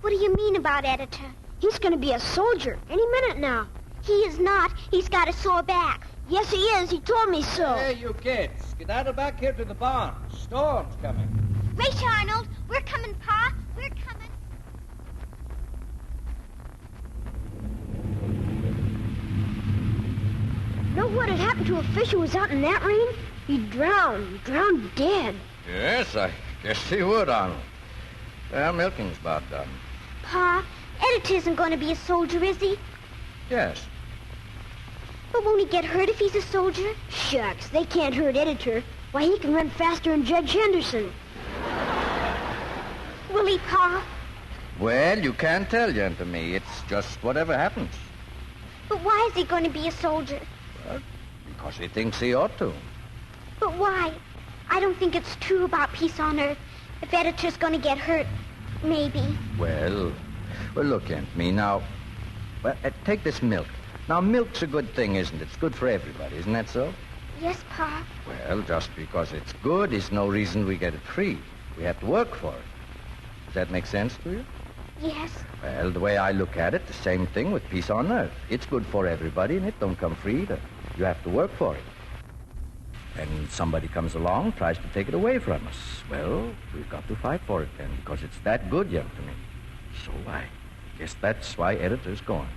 What do you mean about Editor? He's gonna be a soldier any minute now. He is not. He's got a sore back. Yes, he is. He told me so. Hey, you kids. Skedaddle back here to the barn. Storm's coming. Race, Arnold. We're coming, Pa. We're coming. Know what had happened to a fish who was out in that rain? He drowned dead. Yes, I guess he would, Arnold. Well, milking's about done. Pa, Editor isn't going to be a soldier, is he? Yes. But won't he get hurt if he's a soldier? Shucks, they can't hurt Editor. Why, he can run faster than Judge Henderson. Will he, Pa? Well, you can't tell, Yenta me. It's just whatever happens. But why is he going to be a soldier? Well, because he thinks he ought to. But why? I don't think it's true about peace on Earth. If Editor's going to get hurt, maybe. Well, look, Yenta me, now... Well, take this milk. Now, milk's a good thing, isn't it? It's good for everybody, isn't that so? Yes, Pa. Well, just because it's good is no reason we get it free. We have to work for it. Does that make sense to you? Yes. Well, the way I look at it, the same thing with peace on Earth. It's good for everybody, and it don't come free either. You have to work for it. And somebody comes along, tries to take it away from us. Well, we've got to fight for it then, because it's that good, young to me. So I guess that's why editors go on.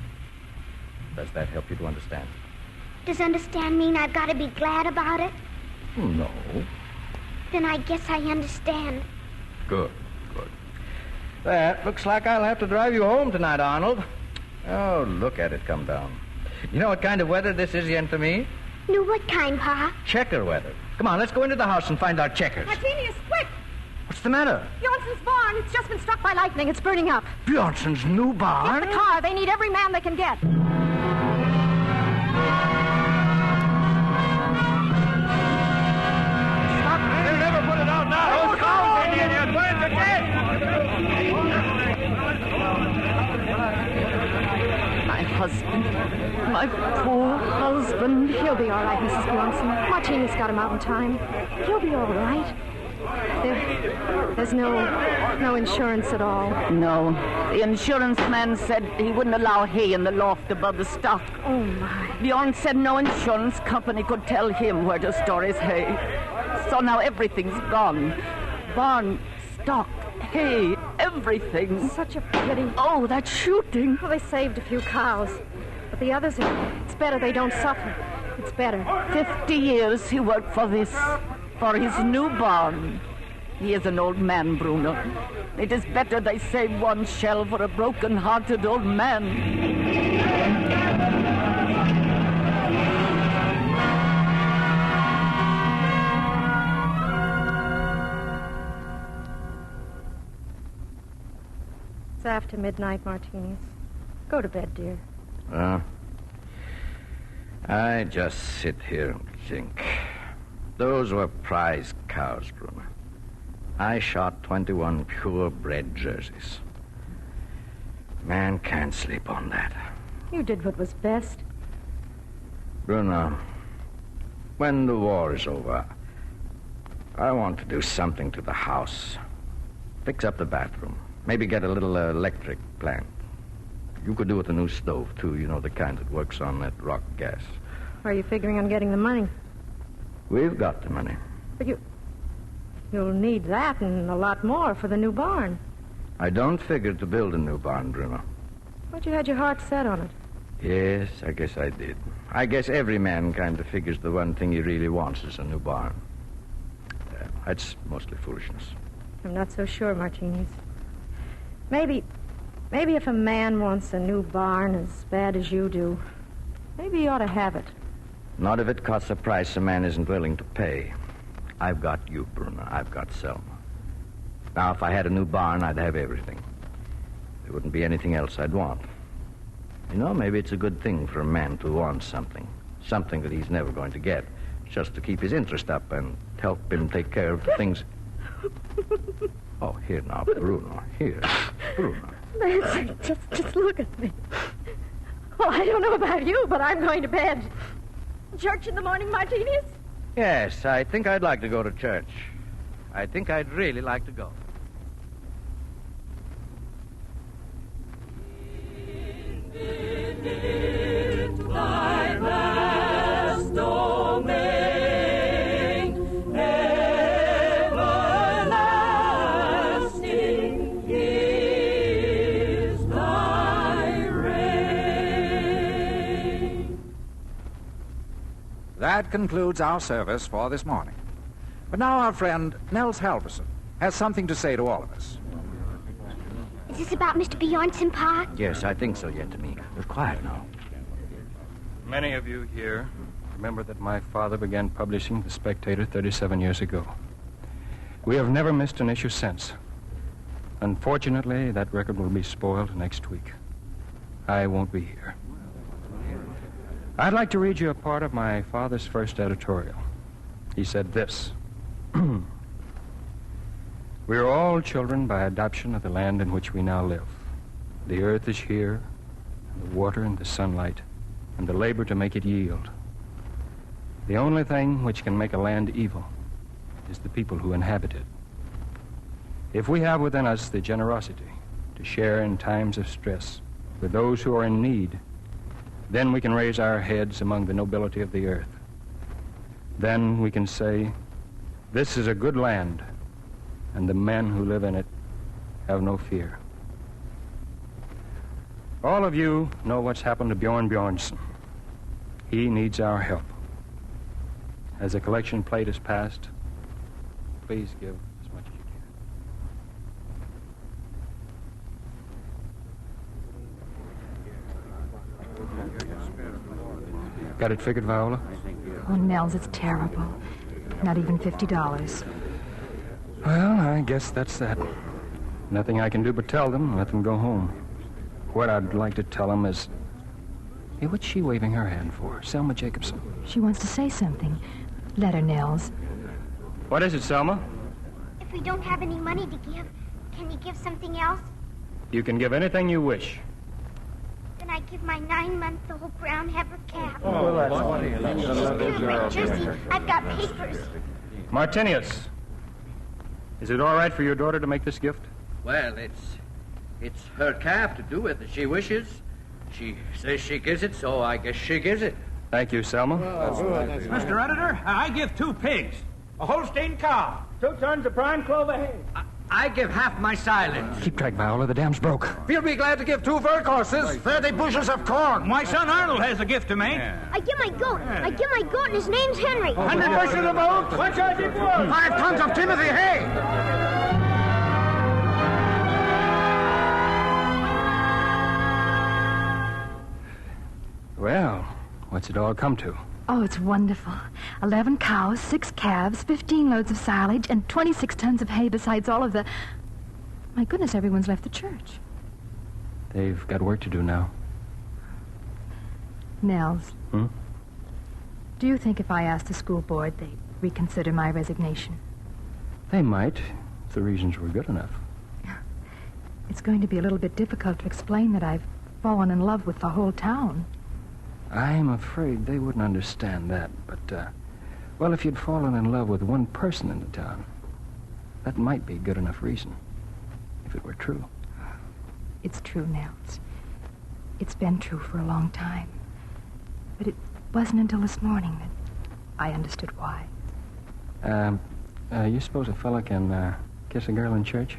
Does that help you to understand? Does understand mean I've got to be glad about it? No. Then I guess I understand. Good. That looks like I'll have to drive you home tonight, Arnold. Oh, look at it come down. You know what kind of weather this is, young to me? No, what kind, Pa? Checker weather. Come on, let's go into the house and find our checkers. Martinius, quick! What's the matter? Bjornson's barn. It's just been struck by lightning. It's burning up. Bjornson's new barn? Get the car. They need every man they can get. They'll never put it out now. Those cows, Indian, you're going to death. My husband. My poor husband. He'll be all right, Mrs. Bjornson. Martinez got him out in time. He'll be all right. There's no insurance at all. No. The insurance man said he wouldn't allow hay in the loft above the stock. Oh, my. Bjorn said no insurance company could tell him where to store his hay. So now everything's gone. Barn, stock, hay, everything. Such a pity. Oh, that shooting. Well, they saved a few cows. But the others, it's better they don't suffer. It's better. 50 years he worked for this, for his new barn. He is an old man, Bruno. It is better they save one shell for a broken-hearted old man. It's after midnight, Martinez. Go to bed, dear. I just sit here and think. Those were prize cows, Bruno. I shot 21 purebred jerseys. Man can't sleep on that. You did what was best. Bruno, when the war is over, I want to do something to the house. Fix up the bathroom. Maybe get a little electric plant. You could do with a new stove, too. You know, the kind that works on that rock gas. Are you figuring on getting the money? We've got the money. But you'll need that and a lot more for the new barn. I don't figure to build a new barn, Bruno. But you had your heart set on it. Yes, I guess I did. I guess every man kind of figures the one thing he really wants is a new barn. That's mostly foolishness. I'm not so sure, Martinez. Maybe if a man wants a new barn as bad as you do, maybe he ought to have it. Not if it costs a price a man isn't willing to pay. I've got you, Bruno. I've got Selma. Now, if I had a new barn, I'd have everything. There wouldn't be anything else I'd want. You know, maybe it's a good thing for a man to want something. Something that he's never going to get. Just to keep his interest up and help him take care of the things... Oh, here now, Bruno. Here. Bruno. Nancy, just look at me. Oh, I don't know about you, but I'm going to bed. Church in the morning, Martinez? Yes, I think I'd like to go to church. I think I'd really like to go. Thy vast domain, everlasting is thy reign. That concludes our service for this morning. But now our friend Nels Halverson has something to say to all of us. Is this about Mr. Bjornson, Pa? Yes, I think so, yet to me. But quiet now. Many of you here remember that my father began publishing The Spectator 37 years ago. We have never missed an issue since. Unfortunately, that record will be spoiled next week. I won't be here. I'd like to read you a part of my father's first editorial. He said this. We are all children by adoption of the land in which we now live. The earth is here, and the water and the sunlight, and the labor to make it yield. The only thing which can make a land evil is the people who inhabit it. If we have within us the generosity to share in times of stress with those who are in need, then we can raise our heads among the nobility of the earth. Then we can say, this is a good land, and the men who live in it have no fear. All of you know what's happened to Bjorn Bjornsson. He needs our help. As the collection plate is passed, please give as much as you can. Got it figured, Viola? Oh, Nels, it's terrible. Not even $50. Well, I guess that's that. Nothing I can do but tell them, let them go home. What I'd like to tell them is... Hey, what's she waving her hand for? Selma Jacobson. She wants to say something. Let her, Nels. What is it, Selma? If we don't have any money to give, can you give something else? You can give anything you wish. Then I give my 9-month-old brown heifer calf. Oh, that's funny. She's still my jersey. I've got papers. Martinius, is it all right for your daughter to make this gift? Well, it's her calf to do it as she wishes. She says she gives it, so I guess she gives it. Thank you, Selma. Mr. Editor, I give 2 pigs, a Holstein cow, 2 tons of prime clover hay. I give half my silence. Keep track, Viola. The dam's broke. We'll be glad to give 2 work horses, 30 bushels of corn. My son Arnold has a gift to make. I give my goat. I give my goat, and his name's Henry. 100 bushels of oats. What's our big 5 tons of Timothy hay. Well, what's it all come to? Oh, it's wonderful. 11 cows, 6 calves, 15 loads of silage, and 26 tons of hay besides all of the... My goodness, everyone's left the church. They've got work to do now. Nels. Hmm? Do you think if I asked the school board, they'd reconsider my resignation? They might, if the reasons were good enough. It's going to be a little bit difficult to explain that I've fallen in love with the whole town. I'm afraid they wouldn't understand that, but, well, if you'd fallen in love with one person in the town, that might be good enough reason, if it were true. It's true, Nels. It's been true for a long time. But it wasn't until this morning that I understood why. You suppose a fella can, kiss a girl in church?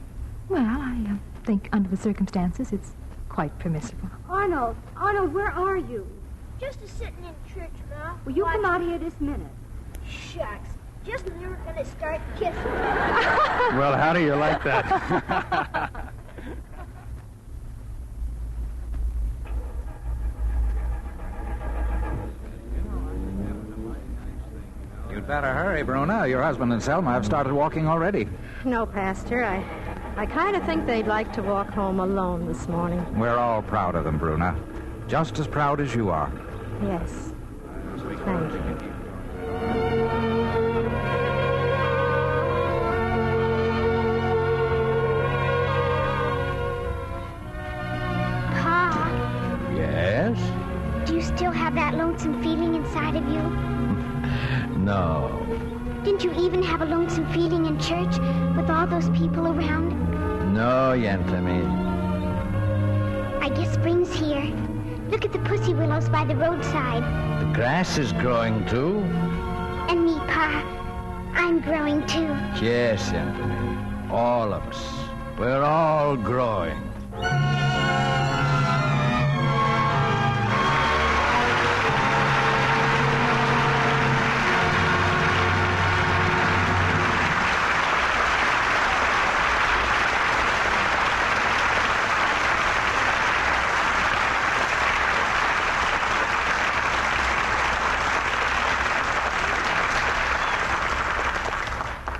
Well, I think under the circumstances it's quite permissible. Arnold, where are you? Just a-sitting in church, Ma. Will you come out here this minute? Shucks. Just when you were going to start kissing. Well, how do you like that? You'd better hurry, Bruna. Your husband and Selma have started walking already. No, Pastor. I kind of think they'd like to walk home alone this morning. We're all proud of them, Bruna. Just as proud as you are. Yes. Thank you. Pa, Yes? do you still have that lonesome feeling inside of you? No. Didn't you even have a lonesome feeling in church with all those people around? No, Yantlamy. I guess spring's here. Look at the pussy willows by the roadside. The grass is growing too. And me, Pa. I'm growing too. Yes, Yantlamy. All of us. We're all growing.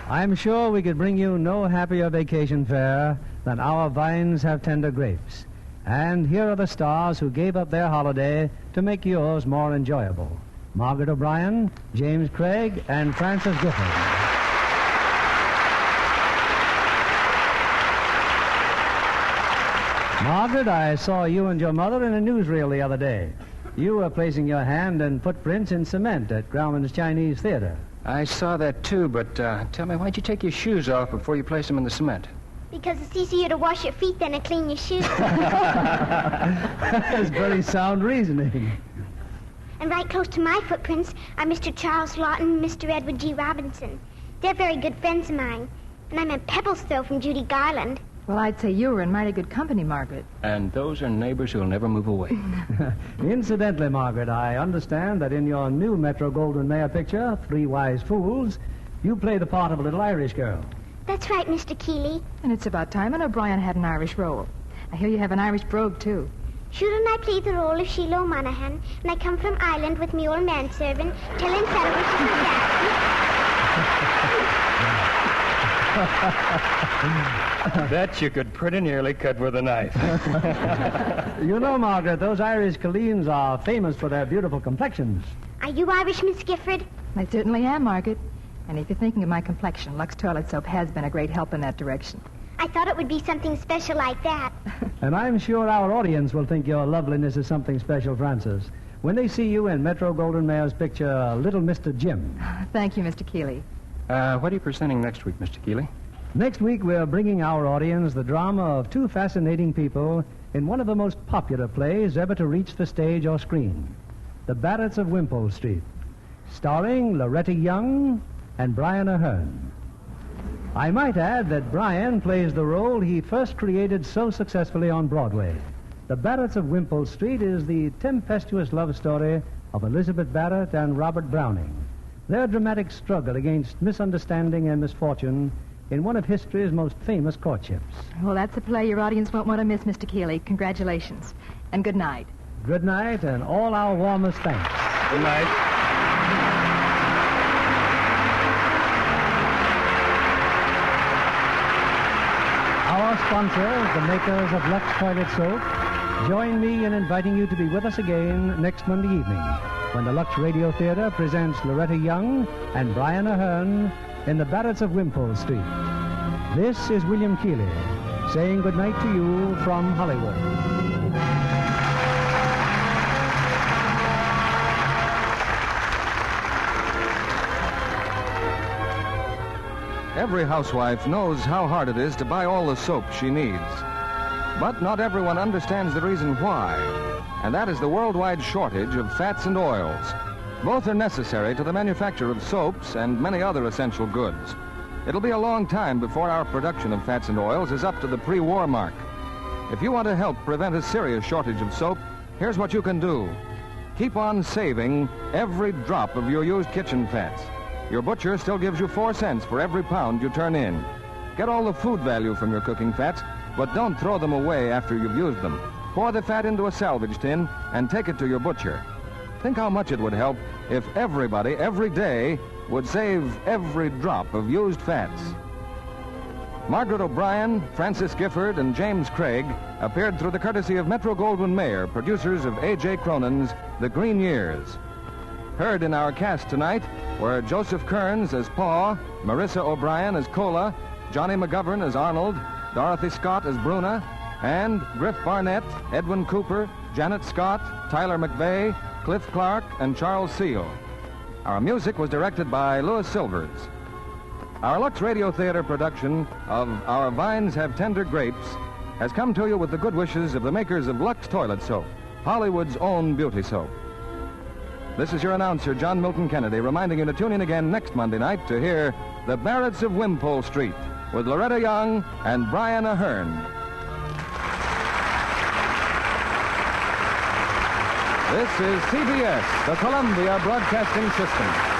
I'm sure we could bring you no happier vacation fare than Our Vines Have Tender Grapes. And here are the stars who gave up their holiday to make yours more enjoyable. Margaret O'Brien, James Craig, and Francis Gifford. Margaret, I saw you and your mother in a newsreel the other day. You were placing your hand and footprints in cement at Grauman's Chinese Theater. I saw that too, but tell me, why'd you take your shoes off before you placed them in the cement? Because it's easier to wash your feet than to clean your shoes. That's very sound reasoning. And right close to my footprints are Mr. Charles Lawton and Mr. Edward G. Robinson. They're very good friends of mine. And I'm a pebble throw from Judy Garland. Well, I'd say you were in mighty good company, Margaret. And those are neighbors who'll never move away. Incidentally, Margaret, I understand that in your new Metro Goldwyn Mayer picture, Three Wise Fools, you play the part of a little Irish girl. That's right, Mr. Keeley. And it's about time an O'Brien had an Irish role. I hear you have an Irish brogue, too. Shouldn't I play the role of Sheila O'Monaghan, and I come from Ireland with me old manservant, telling Fenwick to come That you could pretty nearly cut with a knife. You know, Margaret, those Irish Colleens are famous for their beautiful complexions. Are you Irish, Miss Gifford? I certainly am, Margaret. And if you're thinking of my complexion, Lux Toilet Soap has been a great help in that direction. I thought it would be something special like that. And I'm sure our audience will think your loveliness is something special, Frances, when they see you in Metro Goldwyn Mayer's picture, Little Mr. Jim. Thank you, Mr. Keeley. What are you presenting next week, Mr. Keeley? Next week, we're bringing our audience the drama of two fascinating people in one of the most popular plays ever to reach the stage or screen, The Barretts of Wimpole Street, starring Loretta Young and Brian Aherne. I might add that Brian plays the role he first created so successfully on Broadway. The Barretts of Wimpole Street is the tempestuous love story of Elizabeth Barrett and Robert Browning, their dramatic struggle against misunderstanding and misfortune in one of history's most famous courtships. Well, that's a play your audience won't want to miss, Mr. Keeley. Congratulations. And good night. Good night, and all our warmest thanks. Good night. Our sponsors, the makers of Lux Toilet Soap, join me in inviting you to be with us again next Monday evening when the Lux Radio Theater presents Loretta Young and Brian Aherne in The Barretts of Wimpole Street. This is William Keeley saying good night to you from Hollywood. Every housewife knows how hard it is to buy all the soap she needs. But not everyone understands the reason why, and that is the worldwide shortage of fats and oils. Both are necessary to the manufacture of soaps and many other essential goods. It'll be a long time before our production of fats and oils is up to the pre-war mark. If you want to help prevent a serious shortage of soap, here's what you can do. Keep on saving every drop of your used kitchen fats. Your butcher still gives you 4 cents for every pound you turn in. Get all the food value from your cooking fats, but don't throw them away after you've used them. Pour the fat into a salvage tin and take it to your butcher. Think how much it would help if everybody, every day, would save every drop of used fats. Margaret O'Brien, Francis Gifford, and James Craig appeared through the courtesy of Metro Goldwyn Mayer, producers of A.J. Cronin's The Green Years. Heard in our cast tonight were Joseph Kearns as Pa, Marissa O'Brien as Cola, Johnny McGovern as Arnold, Dorothy Scott as Bruna, and Griff Barnett, Edwin Cooper, Janet Scott, Tyler McVeigh, Cliff Clark, and Charles Seal. Our music was directed by Louis Silvers. Our Lux Radio Theater production of Our Vines Have Tender Grapes has come to you with the good wishes of the makers of Lux Toilet Soap, Hollywood's own beauty soap. This is your announcer, John Milton Kennedy, reminding you to tune in again next Monday night to hear The Barretts of Wimpole Street with Loretta Young and Brian Aherne. This is CBS, the Columbia Broadcasting System.